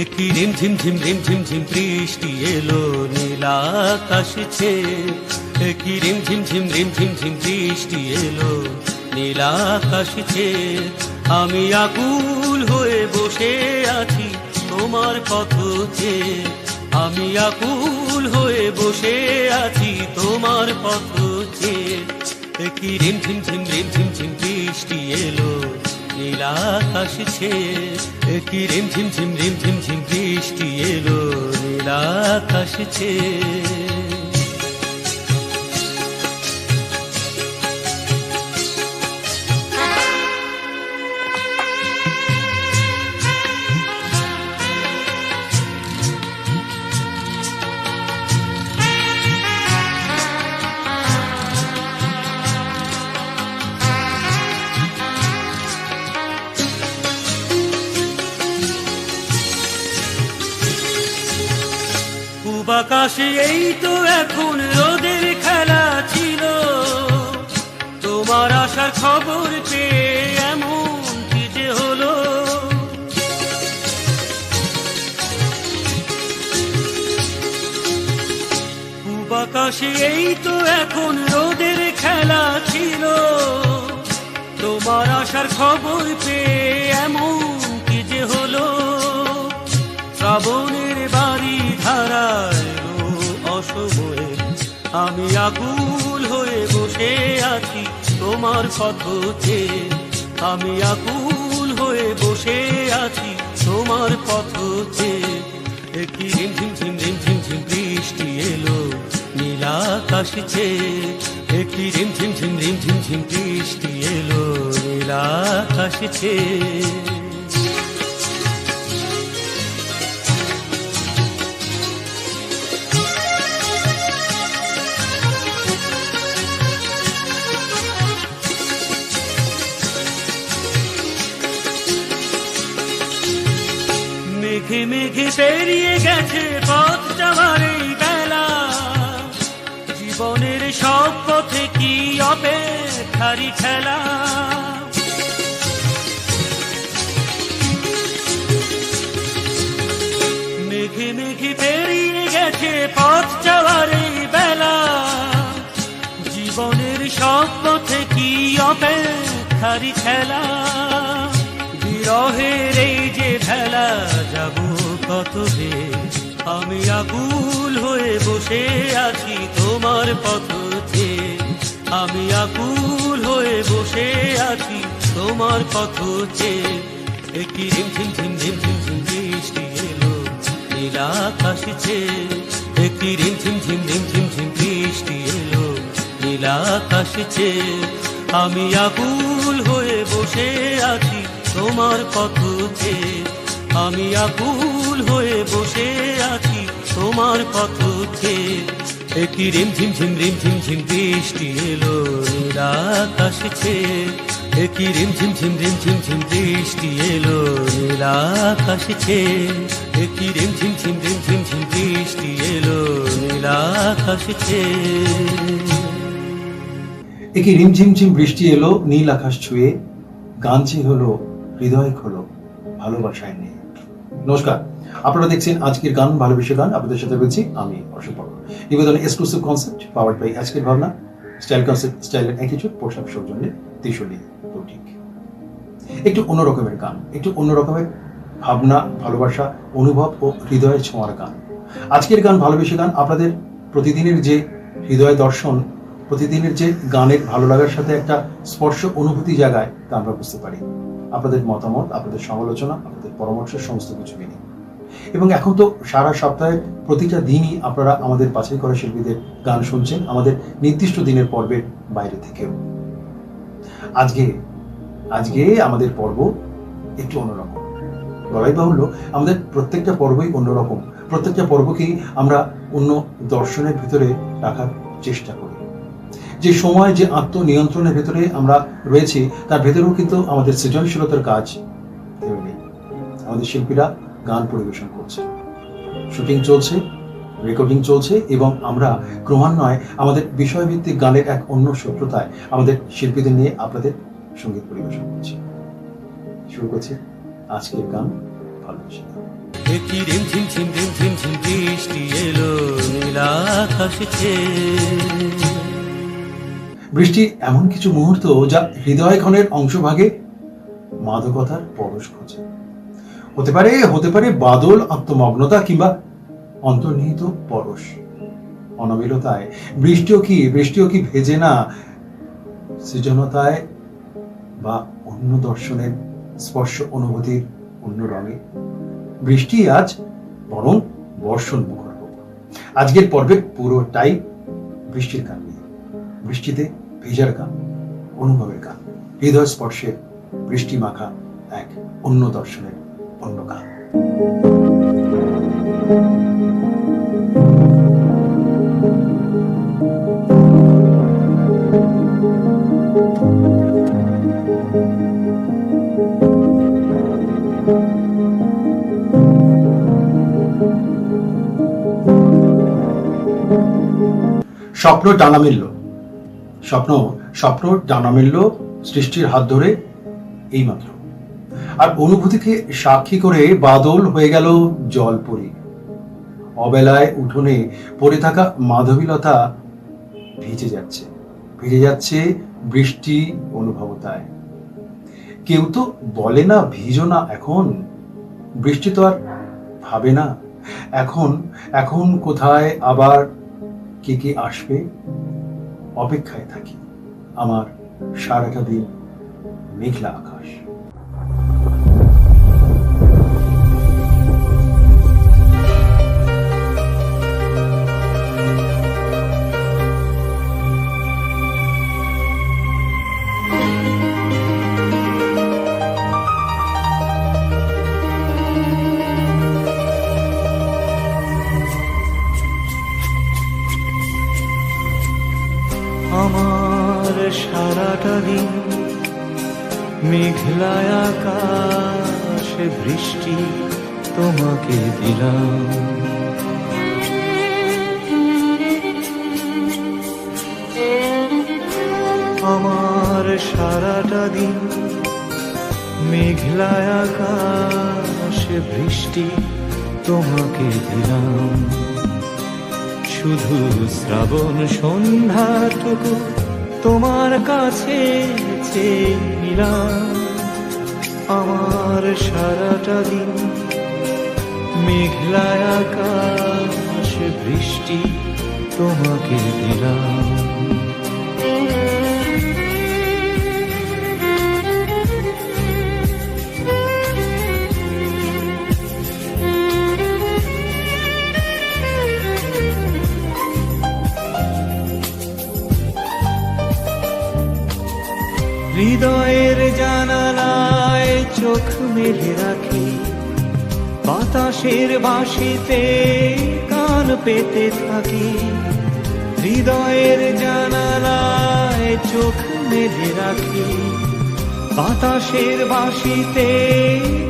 একই রিমঝিম ঝিম বৃষ্টি এলো নীল আকাশ ছেয়ে। একই রিমঝিম ঝিম বৃষ্টি এলো নীল আকাশ ছেয়ে। আমি আকুল হয়ে বসে আছি তোমার পথ চেয়ে। আমি আকুল হয়ে বসে আছি তোমার পথ চেয়ে। একই রিমঝিম ঝিম বৃষ্টি এলো নীল আকাশ ছেয়ে। একই রিমঝিম ঝিম বৃষ্টি এলো নীল আকাশ ছেয়ে। পূব আকাশে এই তো এখন রোদের খেলা ছিল। তোমার আসার খবর পেয়ে এমন কি যে হলো। পূব আকাশে এই তো এখন রোদের খেলা ছিল। তোমার আসার খবর পেয়ে এমন কি যে হলো। শ্রাবণের বাড়ি ধারায় অসময়ে আমি আকুল হয়ে বসে আছি তোমার পথ চেয়ে। আমি আকুল হয়ে বসে আছি তোমার পথ চেয়ে। একই রিমঝিম বৃষ্টি এলো নীল আকাশ ছেয়ে। একই রিমঝিম বৃষ্টি এলো নীল আকাশ ছেয়ে। মেঘে মেঘে পেরিয়ে গেছে পথ যাওয়ার এই বেলা। জীবনের সব পথে কি অপেক্ষারই খেলা। মেঘে মেঘে পেরিয়ে গেছে পথ যাওয়ার এই বেলা। জীবনের সব পথে কি অপেক্ষারই খেলা। বিরহের এই যে ঢেলা যাব কত হে। আমি আকুল হয়ে বসে আছি তোমার পথ চেয়ে। আমি আকুল হয়ে বসে আছি তোমার পথ চেয়ে। একই রিমঝিম বৃষ্টি এলো নীল আকাশ ছেয়ে। একই রিমঝিম বৃষ্টি এলো নীল আকাশ ছেয়ে। আমি আকুল হয়ে বসে আছি তোমার পথ চেয়ে। আমি আকুল হয়ে বসে আছি তোমার পথ চেয়ে। একই রিমঝিম বৃষ্টি এলো নীল আকাশ ছেয়ে। একই রিমঝিম বৃষ্টি এলো নীল আকাশ ছেয়ে। একই রিমঝিম বৃষ্টি এলো নীল আকাশ ছেয়ে। একই রিমঝিম বৃষ্টি এলো নীল আকাশ ছুঁয়ে। গানটি হলো হৃদয় খোলো ভালোবাসায় নেই। নমস্কার, আপনারা দেখছেন আজকের গান ভালোবেসে গান। আপনাদের সাথে বলছি আমি অশোক বর্মা। নিবেদন এক্সক্লুসিভ কনসেপ্ট পাওয়ার্ড বাই আজকের ভাবনা। স্টাইল কনসেপ্ট, স্টাইলের অ্যাটিটিউড, পোশাক সৌজন্যে ত্রিশূলী বুটিক। একটু অন্য রকমের গান, একটু অন্য রকমের ভাবনা, ভালোবাসা, অনুভব ও হৃদয়ের ছোঁয়ার গান। আজকের গান ভালোবেসে গান আপনাদের প্রতিদিনের যে হৃদয় দর্শন, প্রতিদিনের যে গানের ভালো লাগার সাথে একটা স্পর্শ অনুভূতি জায়গায় তা আমরা বুঝতে পারি। আপনাদের মতামত, আপনাদের সমালোচনা, আপনাদের পরামর্শ সমস্ত কিছু মিলে। এবং এখন তো সারা সপ্তাহে প্রতিটা দিনই আপনারা আমাদের বাছাই করা শিল্পীদের গান শুনছেন, আমাদের নির্দিষ্ট দিনের পর্বের বাইরে থেকেও। আজকে আমাদের পর্ব একটু অন্যরকম। বলাই বাহুল্য, আমাদের প্রত্যেকটা পর্বই অন্যরকম। প্রত্যেকটা পর্বকেই আমরা অন্য দর্শনের ভিতরে রাখার চেষ্টা করি। যে সময়, যে আত্মনিয়ন্ত্রণের ভেতরে আমরা রয়েছি, তার ভেতরেও কিন্তু আমাদের সৃজনশীলতার কাজ থেমে নেই। আমাদের শিল্পীরা গান পরিবেশন করছে, শুটিং চলছে, রেকর্ডিং চলছে, এবং আমরা ক্রমান্বয়ে আমাদের বিষয়ভিত্তিক গানের এক অন্য সূত্রতায় আমাদের শিল্পীদের নিয়ে আপনাদের সঙ্গীত পরিবেশন করছি। শুরু করছি আজকের গান ভালোবেসে গান। কি রিমঝিম ঝিম রিমঝিম ঝিম বৃষ্টি এলো নীল আকাশে ছেয়ে। বৃষ্টি এমন কিছু মুহূর্ত যা হৃদয় ক্ষণের অংশভাগে মাদকতার পরশ খোঁজে। হতে পারে বাদল, আত্মমগ্নতা কিংবা অন্তর্নিহিত পরশ। অনাবিলতায় বৃষ্টিও কি ভেজে না সৃজনতায় বা অন্য দর্শনের স্পর্শ অনুভূতির অন্য রঙে? বৃষ্টি আজ বরং বর্ষণ মুখর হোক। আজকের পর্বের পুরোটাই বৃষ্টির গান নিয়ে। বৃষ্টিতে ভেজার গান, অনুভবের গান, হৃদয় স্পর্শের বৃষ্টি মাখা এক অন্য দর্শনের অন্য গান। স্বপ্ন ডানা মেলল, স্বপ্ন ডানা মেলল সৃষ্টির হাত ধরে এইমাত্র। আর অনুভূতিকে সাক্ষী করে বাদল হয়ে গেল জলপরি। অবেলায় উঠোনে পড়ে থাকা মাধবীলতা ভিজে যাচ্ছে বৃষ্টি অনুভবতায়। কেউ তো বলে না ভিজো না এখন, বৃষ্টি তো আর ভাবে না এখন কোথায় আবার কে আসবে। অপেক্ষায় থাকি আমার সারাটা দিন মেঘলা আকাশ। আমার সারাটা দিন মেঘলা আকাশে বৃষ্টি তোমাকে দিলাম। আমার সারাটা দিন মেঘলা আকাশে বৃষ্টি তোমাকে দিলাম। শুধু শ্রাবণ সন্ধ্যাটুকু তোমার কাছে চেয়ে নিলাম। আমার সারাটা দিন মেঘলা আকাশে বৃষ্টি তোমাকে দিলাম। হৃদয়ের জানালায় চোখ মেলে রাখি, বাতাসের বাঁশিতে কান পেতে থাকি। হৃদয়ের জানালায় চোখ মেলে রাখি, বাতাসের বাঁশিতে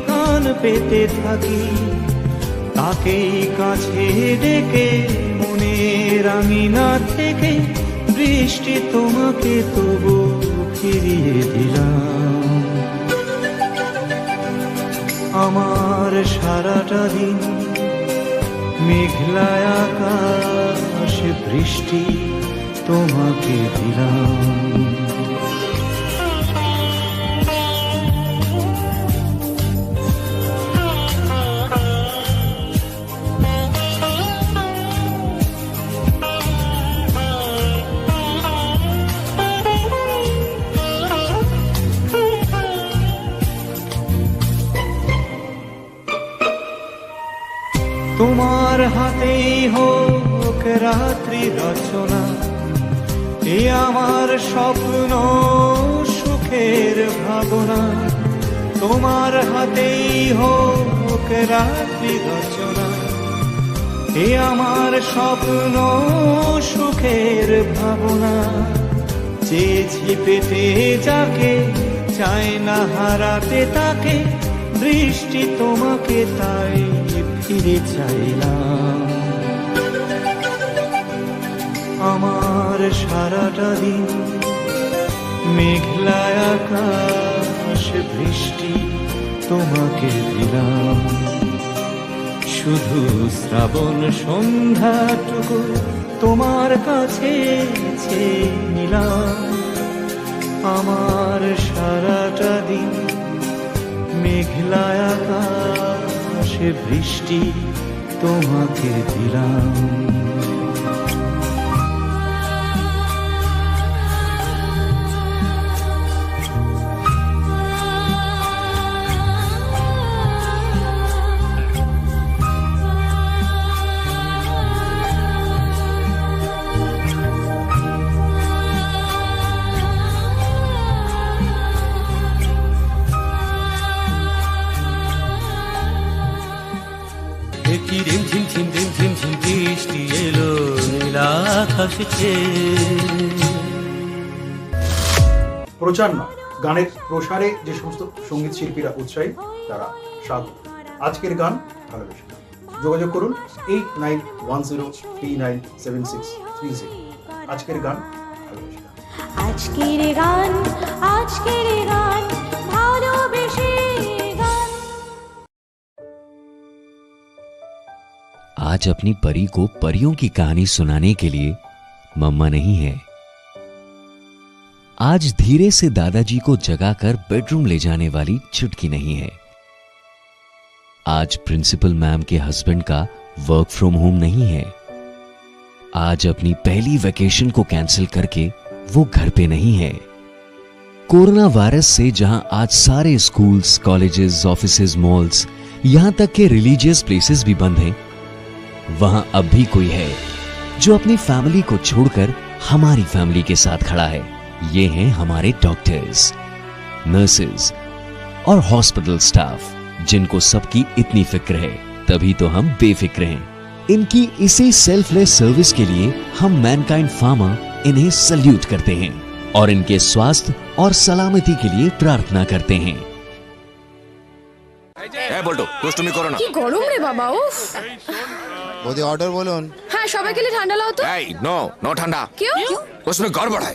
কান পেতে থাকি। তাকেই কাছে ডেকে মনের আঙিনা থেকে বৃষ্টি তোমাকে তবু ফিরিয়ে দিলাম। আমার সারাটা দিন মেঘলা আকাশে বৃষ্টি তোমাকে দিলাম। তোমার হাতেই হোক রাত্রি রচনা, এ আমার স্বপ্ন সুখের ভাবনা। তোমার হাতেই হোক রাত্রি রচনা, এ আমার স্বপ্ন সুখের ভাবনা। চেয়েছি পেতে যাকে, চাই না হারাতে তাকে, বৃষ্টি তোমাকে তাই ফিরে চাইলাম। আমার সারাটা দিন মেঘলা আকাশে বৃষ্টি তোমাকে দিলাম। শুধু শ্রাবণ সন্ধ্যাটুকু তোমার কাছে নিলাম। আমার সারাটা দিন মেঘলা আকাশে বৃষ্টি তোমাকে দিলাম। কি রিমঝিম ঝিম রিমঝিম ঝিম বৃষ্টি এলো নীলা আকাশে ছেয়ে। প্রচার না, গানের প্রসারে যে সমস্ত সঙ্গীত শিল্পীরা উৎসাহী তারা স্বাগত। আজকের গান ভালোবেসে গান। যোগাযোগ করুন 8910397630। আজকের গান ভালোবেসে গান। আজকের গান, আজকের গান ভালোবেসে গান। आज अपनी परी को परियों की कहानी सुनाने के लिए मम्मा नहीं है। आज धीरे से दादाजी को जगाकर बेडरूम ले जाने वाली चुटकी नहीं है। आज प्रिंसिपल मैम के हस्बैंड का वर्क फ्रॉम होम नहीं है। आज अपनी पहली वेकेशन को कैंसिल करके वो घर पे नहीं है। कोरोना वायरस से जहां आज सारे स्कूल्स, कॉलेजेस, ऑफिसेज, मॉल्स, यहां तक के रिलीजियस प्लेसेस भी बंद हैं, वहां अब भी कोई है जो अपनी फैमिली को छोड़कर हमारी फैमिली के साथ खड़ा है। ये हैं हमारे डॉक्टर्स, नर्सेस और हॉस्पिटल स्टाफ, जिनको सबकी इतनी फिक्र है, तभी तो हम बेफिक्र हैं। इनकी इसी सेल्फलेस सर्विस के लिए हम मैनकाइंड फार्मा इन्हें सल्यूट करते हैं और इनके स्वास्थ्य और सलामती के लिए प्रार्थना करते हैं। বলতো দুষ্টুমি করো না। কি গরম রে বাবা, উফ। বৌদি অর্ডার বলুন। हाँ সবাই के लिए ठंडा लाओ तो। এই नो नो ठंडा। क्यों? उसमें गड़बड़ है।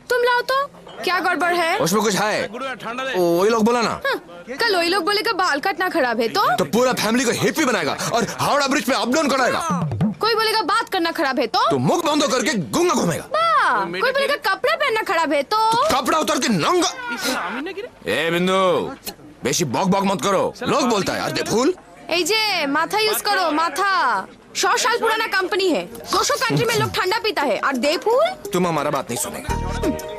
तुम लाओ तो। क्या गड़बड़ है? उसमें कुछ है। वही लोग बोला ना। हाँ, कल वही लोग बोलेगा बाल काटना खराब है तो पूरा फैमिली को हिप्पी बनाएगा और हावड़ा ब्रिज पे अप डाउन कराएगा। कोई बोलेगा बात करना खराब है तो तो मुख बंद करके गूंगा घूमेगा। कोई बोलेगा कपड़ा पहनना खराब है तो कपड़ा उतार के नंगा। ए बिंदु बेशी बक बक मत करो, लोग बोलता है अरे फूल। এই যে माथा यूज करो, माथा 100 साल पुराना कंपनी है। 200 कंट्री में लोग ठंडा पीता है और दे फूल। तुम हमारा बात नहीं सुनेगा।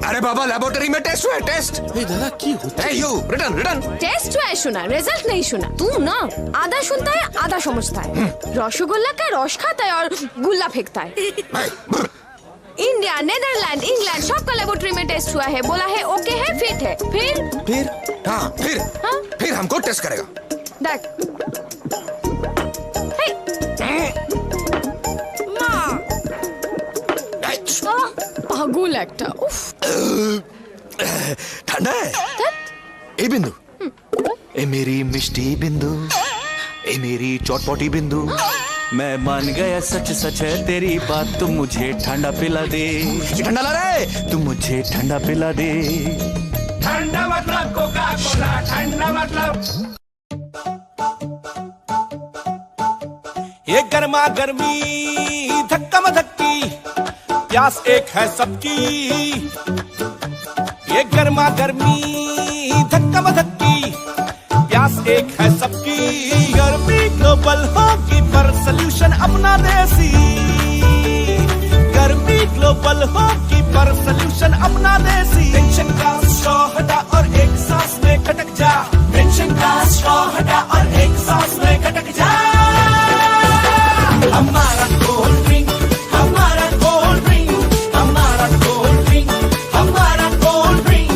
अरे बाबा लेबोरेटरी में टेस्ट हुआ है, टेस्ट। दादा की होता है यू रिटर्न रिटर्न टेस्ट हुआ है सुना, रिजल्ट नहीं सुना। तू ना आधा सुनता है आधा समझता है। रसगुल्ला का रस खाता है और गुल्ला फेंकता है। इंडिया, नेदरलैंड, इंग्लैंड सबका लेबोरेटरी में टेस्ट हुआ है, बोला है ओके है, फिट है। फिर हाँ फिर हमको टेस्ट करेगा। देख পাগল একটা, উফ। ठंडा है ए बिंदु, ए मेरी मिष्टी बिंदु, ए मेरी चटपटी बिंदु। मैं मान गया सच सच है तेरी बात, तुम मुझे ठंडा पिला दे। ठंडा ला रहे तुम मुझे ठंडा पिला दे। ठंडा मतलब कोका कोला, ठंडा मतलब ये गर्मा गर्मी धक्का मधक्की, प्यास एक है सबकी। ये गर्मा गर्मी धक्का मधक्की, प्यास एक है सबकी। गर्मी ग्लोबल होगी पर सल्यूशन अपना देसी। गर्मी ग्लोबल होगी पर सल्यूशन अपना देसी। टेंशन का स्ट्रॉ हटा और एक सांस में खटक जा। टेंशन का स्ट्रॉ हटा और एक सांस में खटक जा। हमारा कोल्ड ड्रिंक, हमारा कोल्ड ड्रिंक, हमारा कोल्ड ड्रिंक, हमारा कोल्ड ड्रिंक,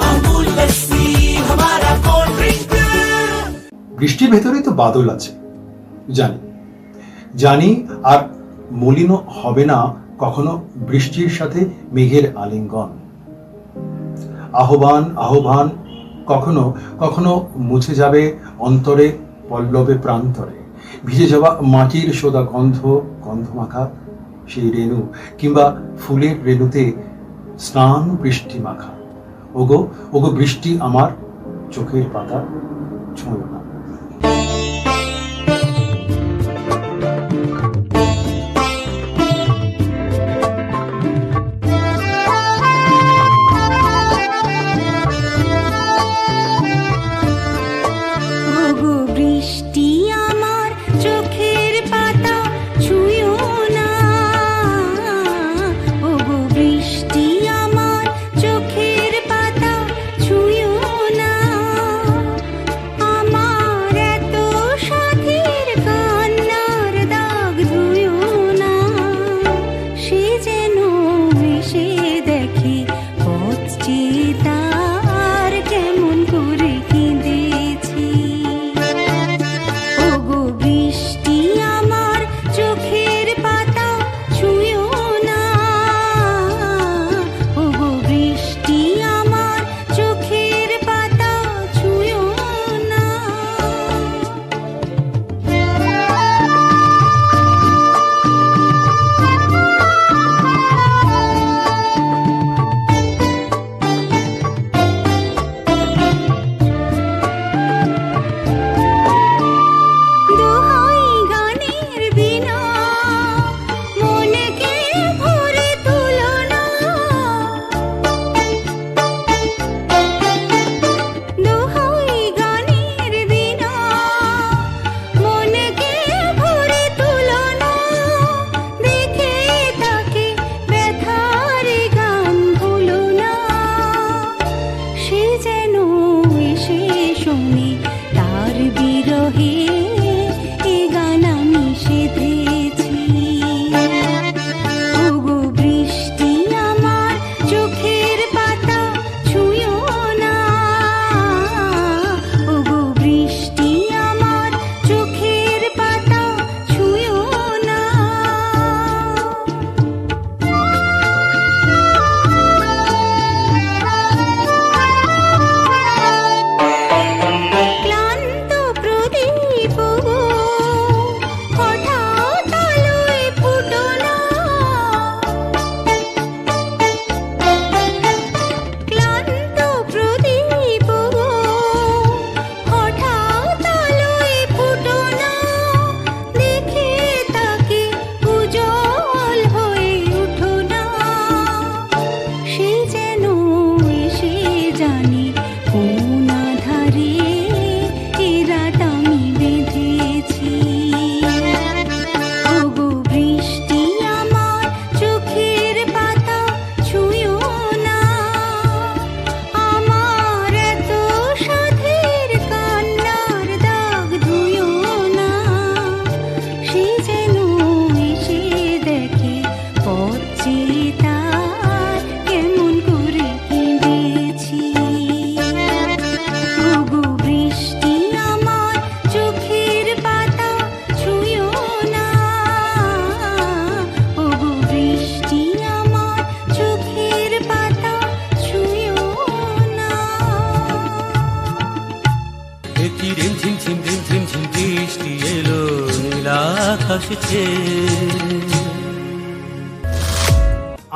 अमूल लस्सी हमारा कोल्ड ड्रिंक। বৃষ্টির ভেতরেই তো বাদল আছে, জানি আর মলিন হবে না কখনো বৃষ্টির সাথে মেঘের আলিঙ্গন। আহ্বান কখনো কখনো মুছে যাবে অন্তরে পল্লবে প্রান্তরে। ভিজে যাওয়া মাটির সোদা গন্ধ মাখা সেই রেণু, কিংবা ফুলের রেণুতে স্নান বৃষ্টি মাখা। ওগো বৃষ্টি আমার চোখের পাতা ছুঁয়ো না।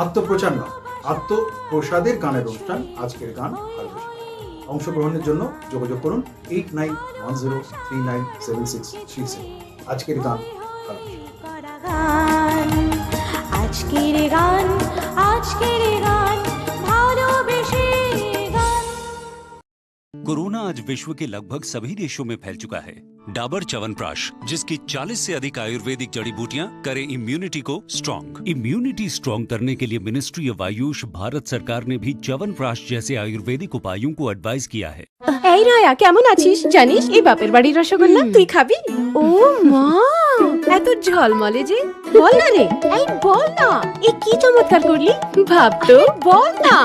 আত্মপ্রচার নয়, আত্মপ্রসাদের গানের অনুষ্ঠান আজকের গান ভালোবাসা। অংশগ্রহণের জন্য যোগাযোগ করুন 8910397637। আজকের গান ভালোবাসা। গান আজকের গান আজকের গান ভালোবেসে গান। कोरोना आज विश्व के लगभग सभी देशों में फैल चुका है। डाबर च्यवनप्राश, जिसकी 40 से अधिक आयुर्वेदिक जड़ी बूटियां करे इम्यूनिटी को स्ट्रॉन्ग। इम्यूनिटी स्ट्रॉन्ग करने के लिए मिनिस्ट्री ऑफ आयुष भारत सरकार ने भी च्यवनप्राश जैसे आयुर्वेदिक उपायों को एडवाइस किया है। এই রায়া কেমন আছিস? জানিস এই বাপের বাড়ির রসগোল্লা তুই খাবি? ও মা, এত ঝলমলে যে, বল না রে, এই বল না, এ কি চমৎকার করলি? ভাব তো, বল না,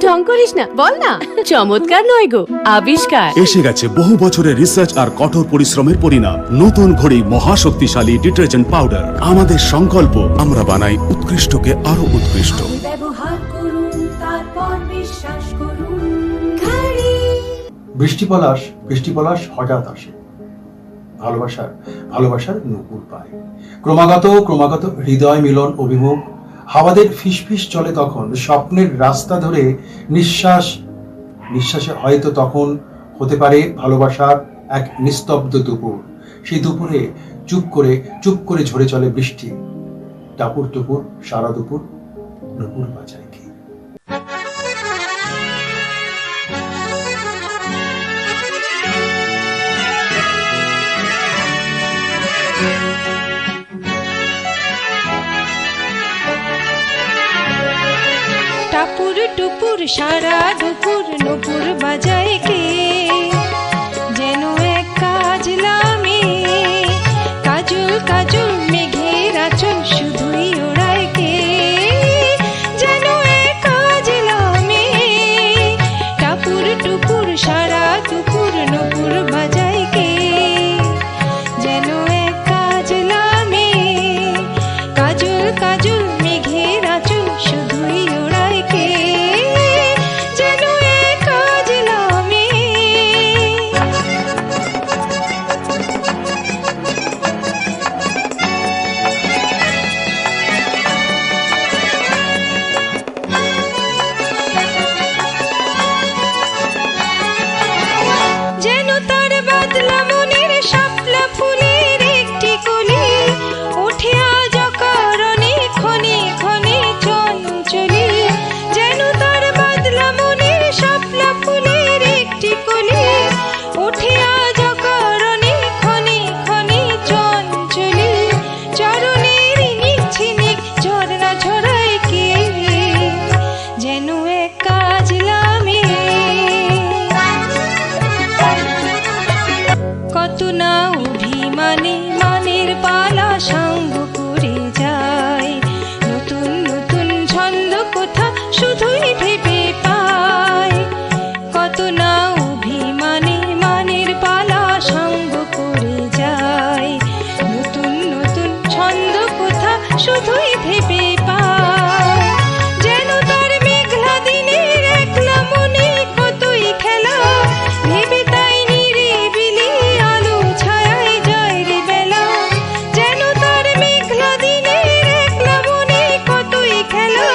ঢং করিস না, বল না। চমৎকার নয় গো, আবিষ্কার। এসে গেছে বহু বছরের রিসার্চ আর কঠোর পরিশ্রমের পরিণাম। নতুন ঘড়ি মহাশক্তিশালী ডিটারজেন্ট পাউডার। আমাদের সংকল্প, আমরা বানাই উৎকৃষ্টকে আরো উৎকৃষ্ট। ব্যবহার করুন, তারপর বিশ্বাস করুন। ঘাড়ি বৃষ্টি পলাশ হঠাৎ আসে, ভালোবাসার নূপুর পায়। ক্রমাগত হৃদয় মিলন অভিমুখ, হাওয়াদের ফিসফিস চলে তখন। স্বপ্নের রাস্তা ধরে নিঃশ্বাসে হয়তো তখন হতে পারে ভালোবাসার এক নিস্তব্ধ দুপুর। সেই দুপুরে চুপ করে ঝরে চলে বৃষ্টি। টাপুর টুপুর সারা দুপুর নূপুর বাজায় কি। টাপুর টুপুর সারা দুপুর নূপুর বাজায় কে, যেন এক কাজলামে কাজল কাজল মেঘের আঁচল শুধুই ওড়ায় কে, যেন এক কাজলামে টাপুর টুপুর সারা দুপুর নূপুর বাজায় কে, যেন এক কাজলামে কাজল কাজল মেঘের আঁচল শুধুই ওড়ায় কে, যেন এক কাজলামে। যেন তার বাদলা মনের শাপলা ফুলের একটি কলি, ওঠে আজ অকারণে ক্ষণে ক্ষণে চঞ্চলি, যেন তার বাদলা মনের শাপলা ফুলের একটি কলি, ওঠে আজ অকারণে ক্ষণে ক্ষণে চঞ্চলি, চরণের ইনিক ছিনিক ঝরনা ঝরায় কে, যেন এক কাজলামে। কত না অভিমানে মানের পালা সাঙ্গ করে যায়, নতুন নতুন ছন্দ কোথা শুধুই ভেবে পায়, কত না অভিমানে মানের পালা সাঙ্গ করে যায়, নতুন নতুন ছন্দ কোথা শুধুই ভেবে পায়, যেন তার মেঘলা দিনের একলা মনে কতই খেলা, ভেবে তাই নিরিবিলি আলো ছায়ায় যায় রে বেলা, যেন তার মেঘলা দিনের একলা মনে কতই খেলা,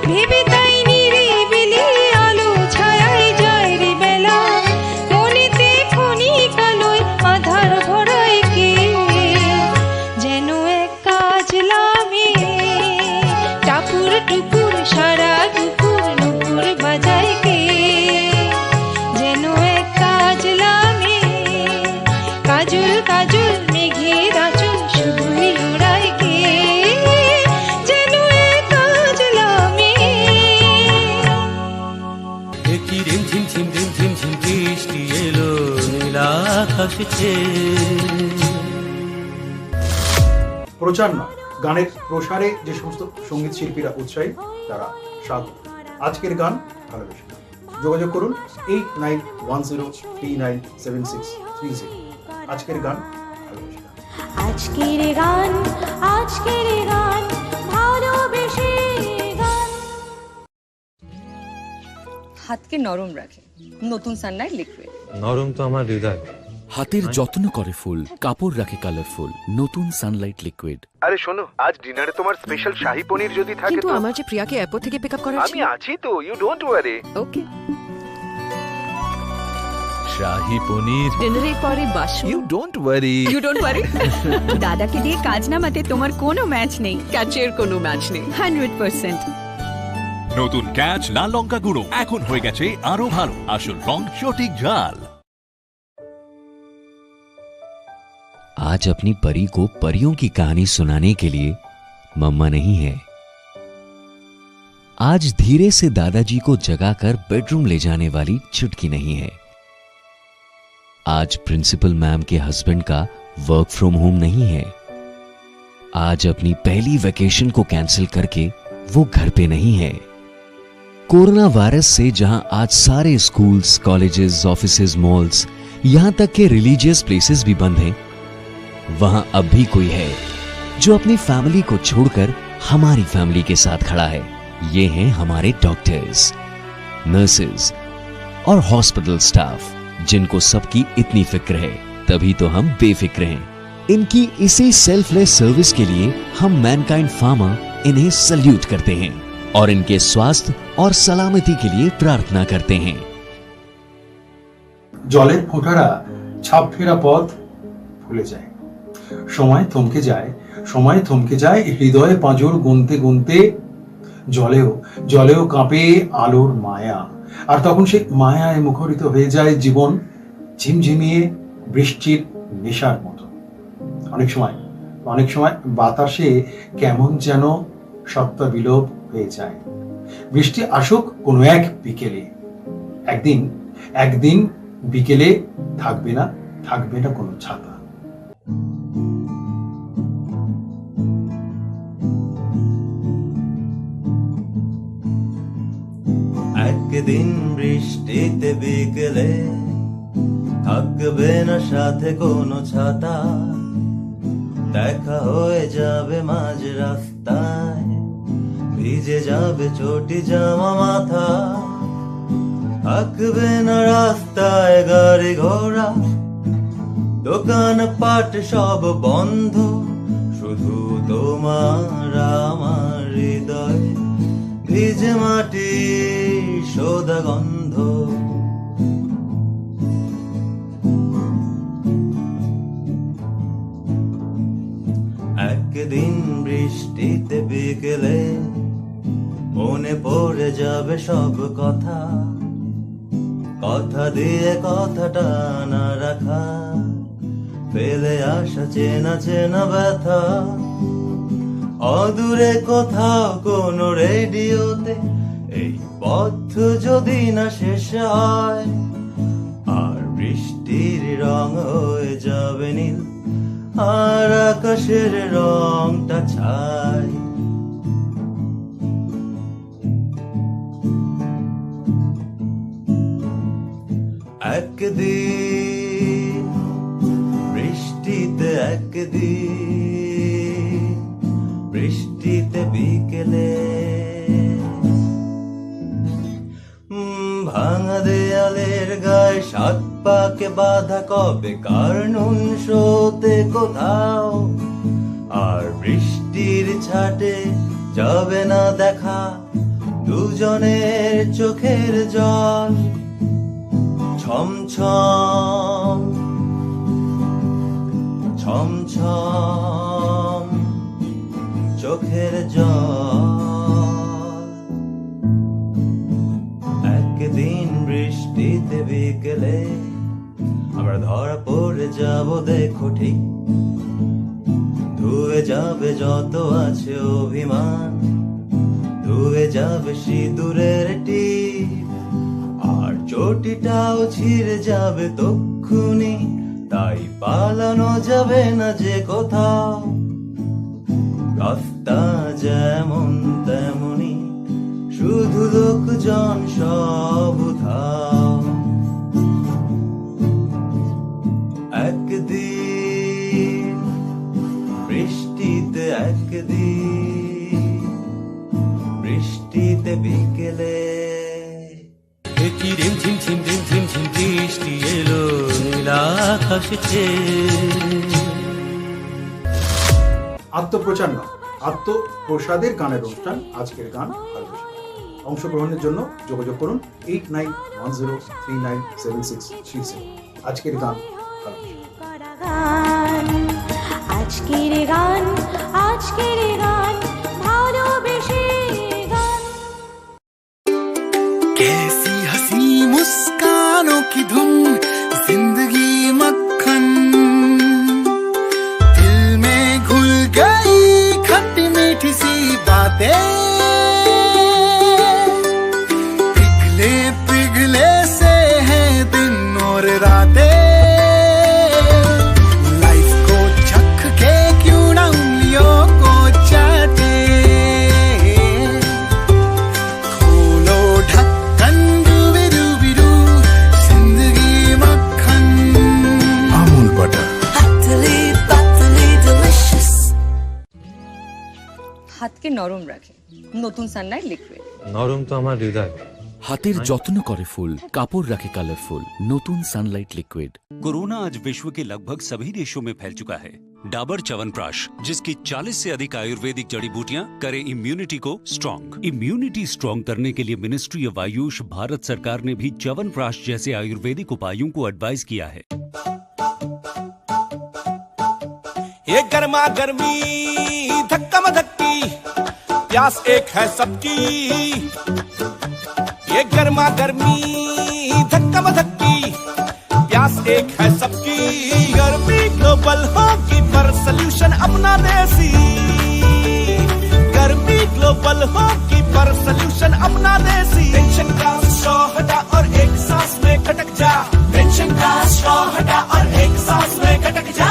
ভেবে তাই নিরিবিলি আলো ছায়ায় যায় রে বেলা, মনেতে ক্ষণিক আলোয় আধার ভরায় কে, যেন এক কাজলামে টাপুর টুপুর সারা দুপুর নূপুর বাজায় কে, যেন এক কাজলামে কাজল কাজল মেঘের আঁচল শুধুই ওড়ায় কে, যেন এক কাজলামে। একই রিমঝিম বৃষ্টি এলো নীলা আকাশ ছেয়ে। প্রচার নয়, গানের প্রসারে যে সমস্ত সঙ্গীত শিল্পীরা উৎসাহী তারা স্বাগত। আজকের গান ভালোবেসে। যোগাযোগ করুন 8910397630। আজকের গান ভালোবেসে। আজকের গান আজকের গান ভালোবেসে গান। হাতকে নরম রাখে নতুন সানলাইট লিকুইড। নরম তো আমার হৃদয়, হাতের যত্ন করে ফুল, কাপড় রাখে কালারফুল, নতুন সানলাইট লিকুইড। আরে শোনো, আজ ডিনারে তোমার স্পেশাল শাহী পনির যদি থাকে কিন্তু তো। আমার যে প্রিয়াকে এয়ারপোর্ট থেকে পিক আপ করার আমি আছি তো, ইউ ডোন্ট ওয়ারি। ওকে, শাহী পনির ডিনারের পরে Basu. You don't worry. You don't worry. দাদাকে দিয়ে কাজ নামাতে তোমার কোনো ম্যাচ নেই। ক্যাচের কোনো ম্যাচ নেই। 100%। নতুন ক্যাচ লাল লঙ্কা গুঁড়ো এখন হয়ে গেছে আরো ভালো, আসল রং সঠিক ঝাল। आज अपनी परी को परियों की कहानी सुनाने के लिए मम्मा नहीं है। आज धीरे से दादाजी को जगाकर बेडरूम ले जाने वाली चुटकी नहीं है। आज प्रिंसिपल मैम के हस्बैंड का वर्क फ्रॉम होम नहीं है। आज अपनी पहली वेकेशन को कैंसिल करके वो घर पे नहीं है। कोरोना वायरस से जहां आज सारे स्कूल्स, कॉलेजेस, ऑफिसेज, मॉल्स, यहां तक के रिलीजियस प्लेसेस भी बंद हैं, वहां अब भी कोई है जो अपनी फैमिली को छोड़कर हमारी फैमिली के साथ खड़ा है। ये हैं हमारे डॉक्टर्स, नर्सेज और हॉस्पिटल स्टाफ, जिनको सबकी इतनी फिक्र है, तभी तो हम बेफिक्र हैं। इनकी इसी सेल्फलेस सर्विस के लिए हम मैनकाइंड फार्मा इन्हें सल्यूट करते हैं और इनके स्वास्थ्य और सलामती के लिए प्रार्थना करते हैं। জলের ফোঁটারা ছাপ ফেরা পথ ভুলে যায়, সময় থমকে যায়, সময় থমকে যায়, হৃদয়ে পাঁজর গুনতে গুনতে জলেও কাঁপে আলোর মায়া। আর তখন সে মায়ায় মুখরিত হয়ে যায় জীবন, ঝিমঝিমিয়ে বৃষ্টির নেশার মতো। অনেক সময় বাতাসে কেমন যেন সত্তা বিলোপ হয়ে যায়। বৃষ্টি আসুক কোনো এক বিকেলে, একদিন বিকেলে থাকবে না কোনো ছাতা। একদিন বৃষ্টিতে বিকেলে থাকবে না সাথে কোনো ছাতা, দেখা হয়ে যাবে মাঝ রাস্তায়, ভিজে যাবে চটি জামা মাথা, থাকবে না রাস্তায় গাড়ি ঘোড়া, দোকান পাট সব বন্ধ, শুধু তোমার আমার হৃদয় ভিজে মাটি সোদা গন্ধ। একদিন বৃষ্টিতে বিকেলে মনে পড়ে যাবে সব কথা, কথা দিয়ে কথাটা না রাখা, ফেলে আসা চেনা চেনা ব্যথা, অদূরে কোথাও কোনো রেডিওতে এই পথ যদি না শেষ হয়, আর বৃষ্টির রং হয়ে যাবে নীল, আর আকাশের রংটা ছাই। একদিন বৃষ্টিতে, একদিন বৃষ্টিতে বিকেলে, ভাঙা দেয়ালের গায়ে সাত পাকে বাঁধা কবে কার নুন শোতে কোথাও, আর বৃষ্টির ছাটে যাবে না দেখা দুজনের চোখের জল, ছমছম ছমছম চোখের জল। একদিন বৃষ্টিতে বিকেলে আমরা ধরা পড়ে যাব দেখো ঠিক, ধুয়ে যাবে যত আছে অভিমান, ধুয়ে যাবে সিঁদুরের টিপ, আর চটিটাও ছিঁড়ে যাবে তক্ষুনি, তাই পালানো যাবে না যে কোথাও, রাস্তা যেমন তেমনি শুধু লোকজন সব উধাও। একদিন বৃষ্টিতে, একদিন বৃষ্টিতে বিকেলে, কি রিম ঝিম ঝিম রিম ঝিম ঝিম বৃষ্টি এলো নীলা আকাশ চেয়ে। আত্মপ্রচার নয়, আত্মপ্রসাদের গানের অনুষ্ঠান আজকের গান ভালোবাসা। অংশগ্রহণের জন্য যোগাযোগ করুন 8910397637। আজকের গান ভালোবাসা। আজকের গান, আজকের গান ভালোবেসে গান। कैसी हंसी मुस्कानों की धुन, जिंदगी मक्खन, दिल में घुल गई खट्टी मीठी सी बातें, पिघले पिघले से हैं दिन और रातें, लाइफ को चख के क्यों ना उंगलियों को चाटे, खोलो ढक्कन डूबी डूबी डू, जिंदगी मक्खन, अमूल बटर, पतली पतली डिलिशियस। হাতকে নরম রাখে নতুন সানলাইট লিকুইড। নরম তো আমার হৃদয়। হাতের যত্ন করে ফুল, কাপড় রাখে কালারফুল, নতুন সানলাইট লিকুইড। कोरोना आज विश्व के लगभग सभी देशों में फैल चुका है। डाबर च्यवनप्राश, जिसकी 40 से अधिक आयुर्वेदिक जड़ी बूटियां करे इम्यूनिटी को स्ट्रॉन्ग। इम्यूनिटी स्ट्रॉन्ग करने के लिए मिनिस्ट्री ऑफ आयुष भारत सरकार ने भी च्यवनप्राश जैसे आयुर्वेदिक उपायों को एडवाइस किया है। ये गर्मा गर्मी धक्का मधक्की, प्यास एक है सबकी, ये गर्मा गर्मी धक्का मधक्की, प्यास एक है सबकी, गर्मी ग्लोबल होगी पर सल्यूशन अपना देसी, गर्मी ग्लोबल होगी पर सल्यूशन अपना देसी, टेंशन का स्ट्रॉ हटा और एक सांस में खटक जा, टेंशन का स्ट्रॉ हटा और एक सांस में खटक जा,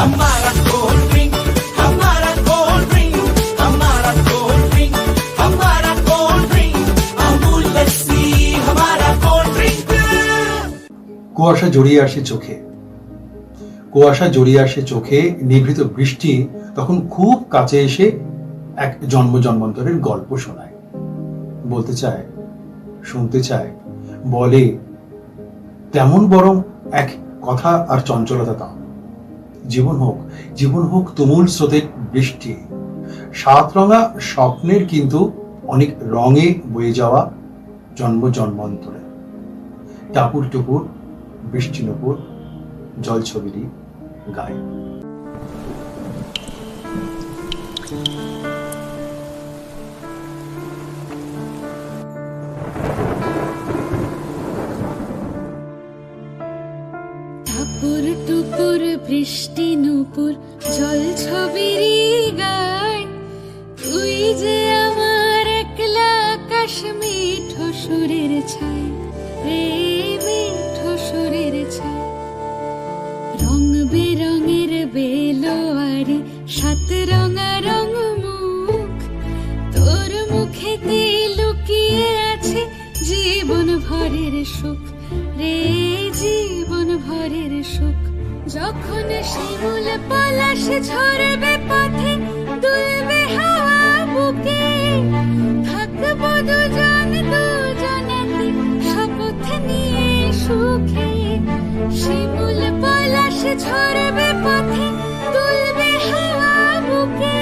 हमारा कोल्ड ड्रिंक, हमारा कोल्ड ड्रिंक, हमारा कोल्ड ड्रिंक, हमारा कोल्ड ड्रिंक, अमूल लस्सी हमारा कोल्ड ड्रिंक। কুয়াশা জড়িয়ে আসে চোখে, কুয়াশা জড়িয়ে আসে চোখে, নিভৃত বৃষ্টি তখন খুব কাছে এসে এক জন্ম জন্মান্তরের গল্প শোনায়, বলতে চায়, শুনতে চায়, বলে তেমন বরং এক কথা আর চঞ্চলতা দাও। জীবন হোক তুমুল স্রোতের বৃষ্টি, সাতরঙা স্বপ্নের কিন্তু অনেক রঙে বয়ে যাওয়া জন্ম জন্মান্তরে, টাপুর টুপুর বৃষ্টি নুপুর জল ছবিরই গায়ে। টাপুর টুপুর বৃষ্টি নুপুর জল ছবিরই গায়, তুই যে আমার একলা আকাশ মিঠো সুরের ছায়, রে মিঠো সুরের ছায়, রং বেরঙের বেলোয়ারি সাত রঙা রং মুখ, তোর মুখেতে লুকিয়ে আছে জীবন ভরের সুখ, রে জীবন ভরের সুখ, যখন শিমুল পলাশ ঝরবে পথে দুলবে হাওয়া বুকে, থাকবো দুজন দুজনাতে শপথ নিয়ে সুখে, শিমুল পলাশ ঝরবে পথে দুলবে হাওয়া বুকে,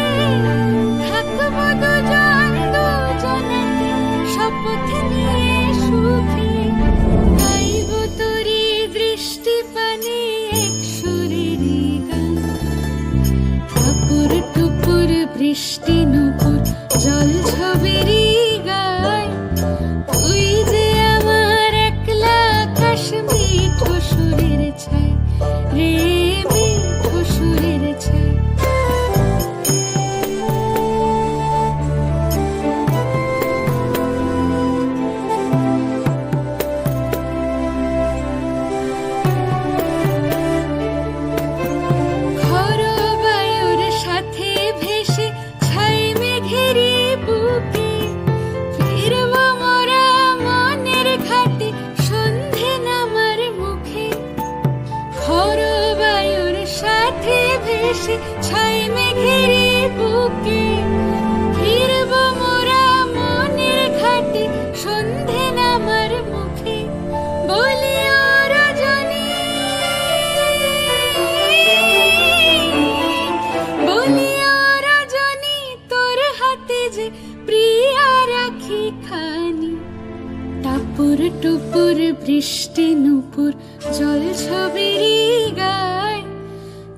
থাকবো দুজন দুজনাতে শপথ নিয়ে সুখে, গাইবো তোরে দৃষ্টি পানে এক সুরেরই গান, টাপুর টুপুর বৃষ্টি নুপুর জল ছবিরই গায়, তুই যে আমার একলা আকাশ মিঠো সুরের ছায়, রে মিঠো সুরের ছায়। খরা বায়ুর সাথে ভেসে ছাই মেঘেরি বুকে, ফিরবো মোরা মনের ঘাটে সন্ধে নামার মুখে, খরা বায়ুর সাথে ভেসে ছাই মেঘেরি বুকে, ফিরবো মোরা মনের ঘাটে সন্ধে নামার মুখে, বলিও রজন প্রিয়া রাখি খানি। টাপুর টুপুর বৃষ্টি নুপুর জল ছবিরি গায়,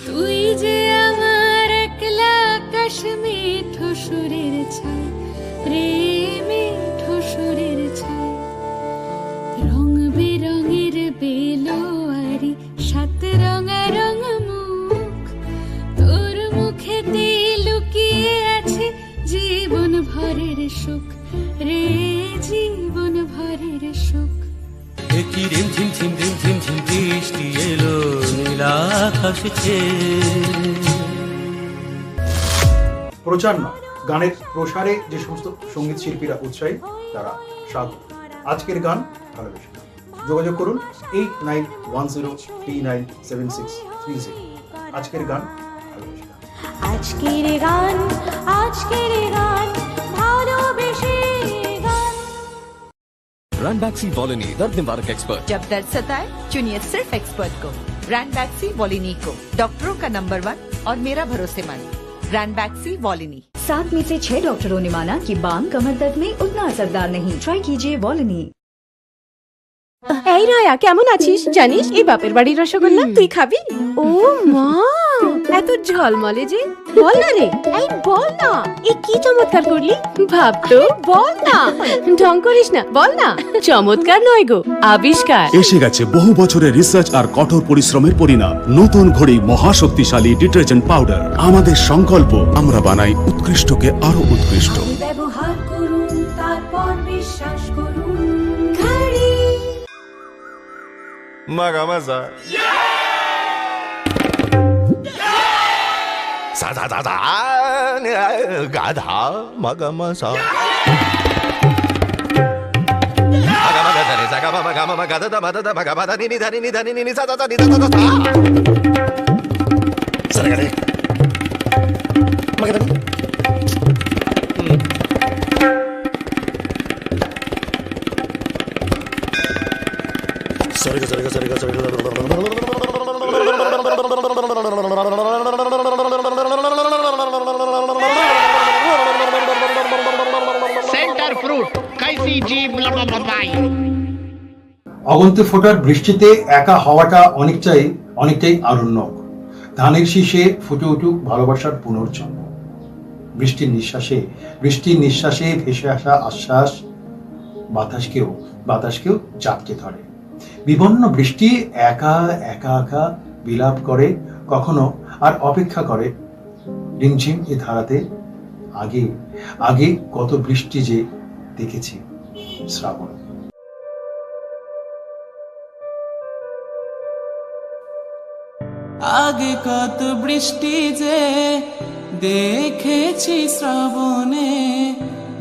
তুই যে আমার একলা আকাশ মিঠো সুরের ছায়, প্রেমে ঠোসরের ছায়। রং বেরঙের বেলোয়ারি সাত রঙারঙ মুখ, তোর মুখেতে লুকিয়ে আছে জীবন ভরের সুখ রে, জীবন ভরের সুখ। একই রিম ঝিম ঝিম রিম ঝিম ঝিম বৃষ্টি এলো নীলা আকাশ ছেয়ে। প্রচার না, গানের প্রসারে যে সমস্ত সঙ্গীত শিল্পীরা উৎসাহী তারা স্বাগত। আজকের গান ভালোবেসে গান। যোগাযোগ করুন 8910397630। আজকের গান ভালোবেসে গান। আজকের গান, আজকের গান ভালোবেসে গান। रैनबैक्सी वॉलिनी दर्द निवारक एक्सपर्ट। जब दर्द सताए चुनिए सिर्फ एक्सपर्ट को, रैनबैक्सी वॉलिनी को, डॉक्टरों का नंबर 1 और मेरा भरोसेमंद रैनबैक्सी वॉलिनी। 7 में से 6 डॉक्टरों ने माना कि बाम कमर दर्द में उतना असरदार नहीं। ट्राई कीजिए वॉलिनी। এই রায়া, কেমন আছিস? জানিস এই বাপের বাড়ির রসগোল্লা তুই খাবি? ও মা, এত ঝলমলে যে, বল না রে, এই বল না, এই কি চমৎকার করলি? ভাব তো, বল না, ঢং করিস না, বল না। চমৎকার নয় গো, আবিষ্কার। এসে গেছে বহু বছরের রিসার্চ আর কঠোর পরিশ্রমের পরিণাম। নতুন ঘড়ি মহাশক্তিশালী ডিটারজেন্ট পাউডার। আমাদের সংকল্প, আমরা বানাই উৎকৃষ্টকে আরো উৎকৃষ্ট। ব্যবহার করুন, তারপর বিশ্বাস করুন। ঘড়ি मगा मजा साधा दादा गाधा मगा मजा मगा मगा धरे सगा मगा मगा गाधा दा मगा दा मगा मगा नी नी धनी नी धनी नी सा सा नी सा सा सा सरगड़े मगा धनी सरगा सरगा सरगा सरगा सेंटर फ्रूट कैसी जीभ लपलपाई। অগন্তি ফোটার বৃষ্টিতে একা হওয়াটা অনেকটাই আরণ্যক। ধানের শীষে ফুটে উঠুক ভালোবাসার পুনর্জন্ম। বৃষ্টির নিঃশ্বাসে ভেসে আসা আশ্বাস বাতাসকেও জাপটে ধরে। বিবন্ন বৃষ্টি একা একা বিলাপ করে, কখনো আর অপেক্ষা করে রিমঝিম এ ধারাতে। আগে কত বৃষ্টি যে দেখেছি শ্রাবণ। আগে কত বৃষ্টি যে দেখেছি শ্রাবণে,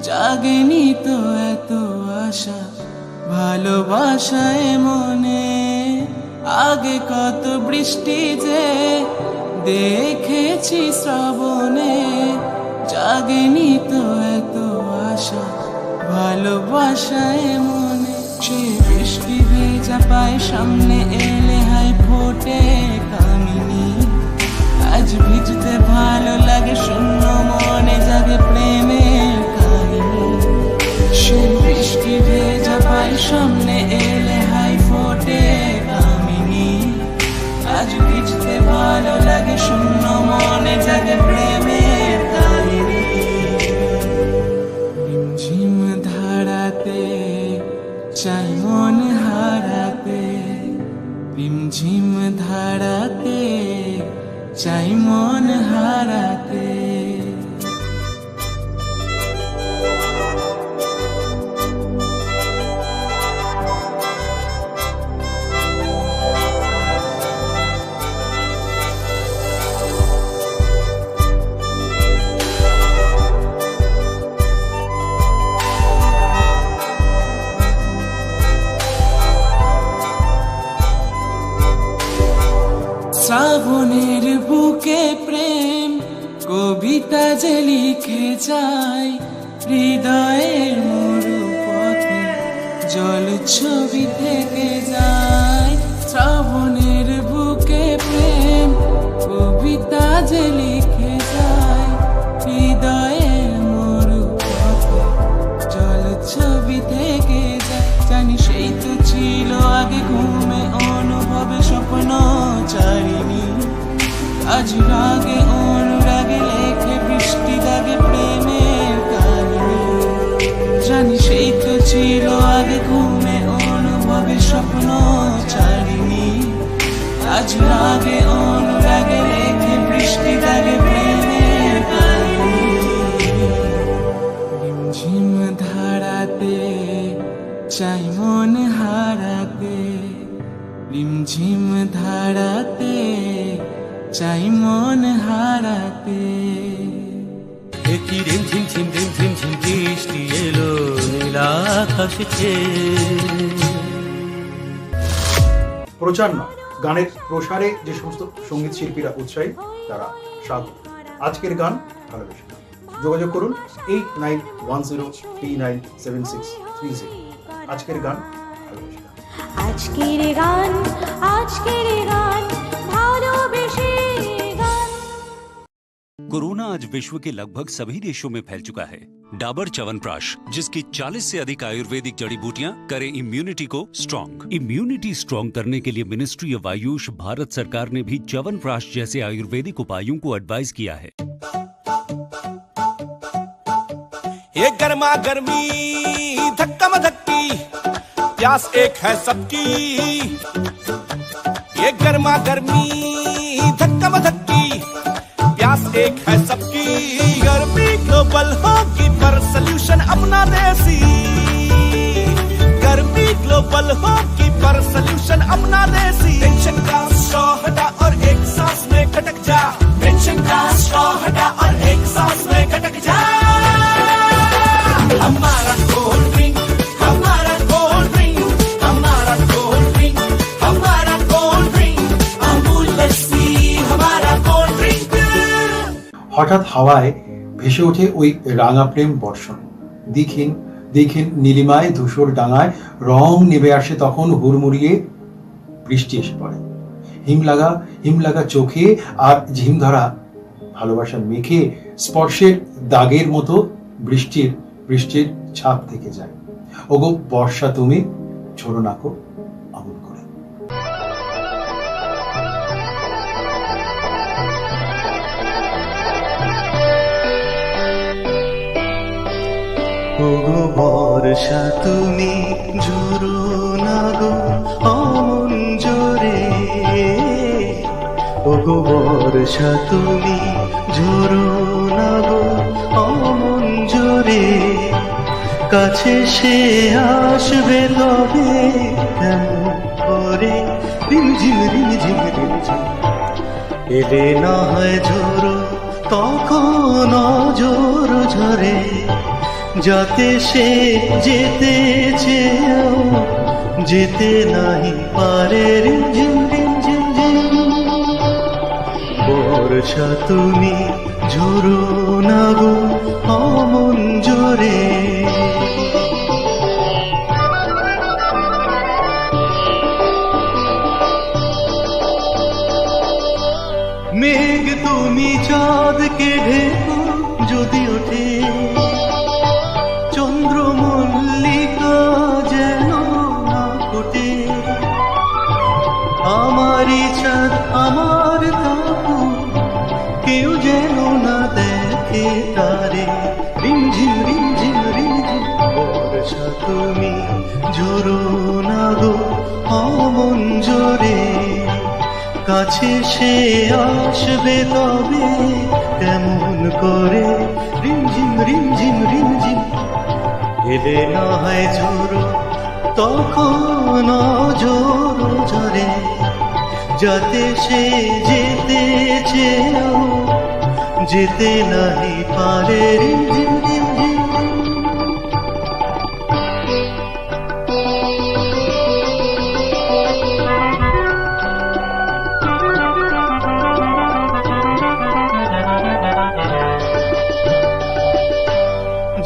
জাগেনি তো এত আশা ভালোবাসায় মনে। আগে কত বৃষ্টি যে দেখেছি শ্রাবণে, জাগেনি তো এত আশা ভালোবাসায় মনে। সে বৃষ্টি ভেজা পায় সামনে এলে হায় ফোটে কামিনী। আজ ভিজতে ভালো লাগে, শূন্য মনে জাগে প্রেমের কাহিনী। সে বৃষ্টি ভেজা পায় সামনে এলে হাই ফোটে কামিনী। আজ ভিজতে ভালো লাগে, শূন্য মনে জাগে প্রেমের কাহিনী। ঝিম ধারাতে চাই মন হারাতে, রিমঝিম ধারাতে চাই মন হারাতে। শ্রাবণের বুকে প্রেম কবিতা যে লিখে যায়, হৃদয়ের মরু পথে জল ছবি থেকে যায়। শ্রাবণের বুকে প্রেম কবিতা যে লিখে যায়, হৃদয়ের মরু পথে চাই মন হারাতে রিমঝিম ধারাতে চাই মন হারাতে। একই রিমঝিম ঝিম রিমঝিম ঝিম বৃষ্টি এলো নীল আকাশ ছেয়ে। প্রচার না, গানের প্রসারে যে সমস্ত সঙ্গীত শিল্পীরা উৎসাহী তারা স্বাগত। আজকের গান ভালোবেসে গান। যোগাযোগ করুন 8910397630। আজকের গান ভালোবেসে গান। আজকের গান, আজকের গান ভালোবেসে গান। कोरोना आज विश्व के लगभग सभी देशों में फैल चुका है। डाबर च्यवनप्राश, जिसकी 40 से अधिक आयुर्वेदिक जड़ी बूटियां करें इम्यूनिटी को स्ट्रॉन्ग। इम्यूनिटी स्ट्रॉन्ग करने के लिए मिनिस्ट्री ऑफ आयुष भारत सरकार ने भी च्यवनप्राश जैसे आयुर्वेदिक उपायों को एडवाइस किया है। ये गर्मा गर्मी धक्का मधक्की प्यास एक है सबकी। ये गर्मा गर्मी धक्का मधक्की प्यास एक है सबकी। गर्मी ग्लोबल होगी पर सल्यूशन अपना देसी। गर्मी ग्लोबल होगी पर सल्यूशन अपना देसी। टेंशन का स्ट्रॉ हटा और एक सांस में खटक जा। टेंशन का स्ट्रॉ हटा और एक सांस में खटक जा। हमारा कोल्ड ड्रिंक, हमारा कोल्ड ड्रिंक, हमारा कोल्ड ड्रिंक, हमारा कोल्ड ड्रिंक, अमूल लस्सी हमारा कोल्ड ड्रिंक। হঠাৎ হাওয়ায় ভেসে ওঠে ওই রাঙা প্রেম বর্ষণ। দীক্ষিণ দীক্ষিণ নীলিমায় ধূসর ডাঙায় রং নেমে আসে তখন হুড়মুড়িয়ে বৃষ্টি এসে পড়ে। হিমলাগা চোখে আর ঝিম ধরা ভালোবাসার মেখে স্পর্শের দাগের মতো বৃষ্টির ছাপ থেকে যায়। ওগো বর্ষা তুমি ঝোড়ো নাকো আমল করে। ওগো বর্ষা তুমি ঝুরো না গো অমন জোরে। ওগো বর্ষা তুমি ঝুরো না গো অমন জোরে। কাছে সে আসবে তবে কেমন করে রিমঝিম রিমঝিম রিমঝিম। এলে না হয় ঝোড়ো তখন জোর ঝরে। যাতে সে যেতে চেয়েও যেতে নাহি পারে। রিমঝিম রিমঝিম ঝিম। বর্ষা তুমি ঝোড়ো না গো অমন জোরে। মেঘ তুমি চাঁদকে ঢেকো যদি ওঠে। চন্দ্রমল্লিকা যেন না ফোটে। আমারই চাঁদ আমার তাকু কেউ যেন না দেখে তারে। রিমঝিম রিমঝিম রিমঝিম। বর্ষা তুমি ঝোড়ো না গো অমন জোরে। কাছে সে আসবে তবে কেমন করে রিমঝিম রিমঝিম রিমঝিম। এলে না হয় ঝোড়ো তখন জোড়ো ঝরে। যাতে সে যেতে চেয়েও যেতে নাহি পারে। রিমঝিম রিমঝিম।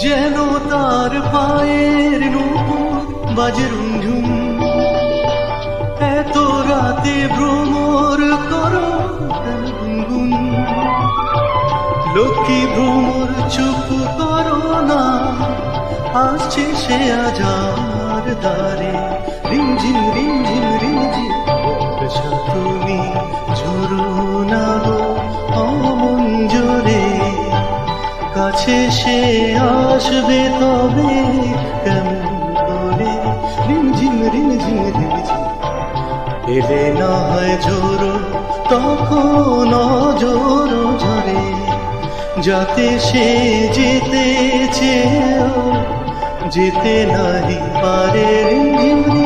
যেন তার পায়ের নূপুর বাজে রুমঝুম। এত রাতে ভ্রমর করো গুনগুন। লক্ষ্মী ভ্রমর চুপ করো না, আসছে সে আজ আমার দ্বারে। রিমঝিম রিমঝিম রিমঝিম। বর্ষা তুমি ঝোড়ো না গো অমন জোরে। কাছে সে আসবে তবে কেমন করে রিমঝিম রিমঝিম রিমঝিম। এলে না হয় ঝোড়ো তখন জোড়ো ঝরে। যাতে সে যেতে চেয়েও যেতে নাহি পারে রিমঝিম